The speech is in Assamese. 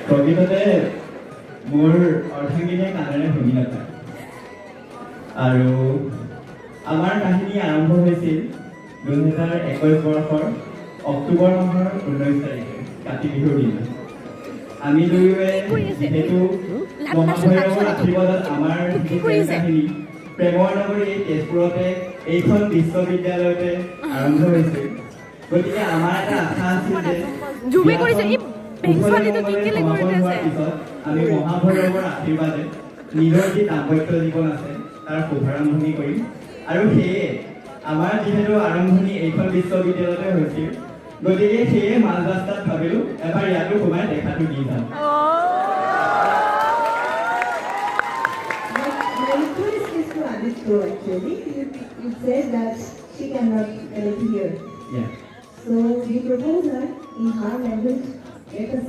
প্ৰকৃততে মোৰ অৰ্ধাংগিনীয়ে কাণেৰে শুনি নাপায় আৰু আমাৰ কাহিনী আৰম্ভ হৈছিল 2021 বৰ্ষৰ অক্টোবৰ মাহৰ 19 তাৰিখে কাতি বিহুৰ দিনা আমি দুয়োৱে যিহেতু মহাভৈৰৱৰ আশীৰ্বাদত আমাৰ কাহিনী প্ৰেমৰ নগৰী এই তেজপুৰতে এইখন বিশ্ববিদ্যালয়তে আৰম্ভ হৈছিল গতিকে আমাৰ এটা আশা আছিল যে আমি মহাভৈৰৱৰ আশীৰ্বাদে নিজৰ যি দাম্পত্য জীৱন আছে তাৰ শুভাৰম্ভণি কৰিম আৰু সেয়ে আমাৰ যিহেতু আৰম্ভণি এইখন বিশ্ববিদ্যালয়তে হৈছিল গতিকে সেয়ে মাজ ৰাস্তাত ভাবিলোঁ এবাৰ ইয়াতো সোমাই দেখাটো দি যাম Actually, you said that she cannot hear. Yeah. So we propose her in her language. Let us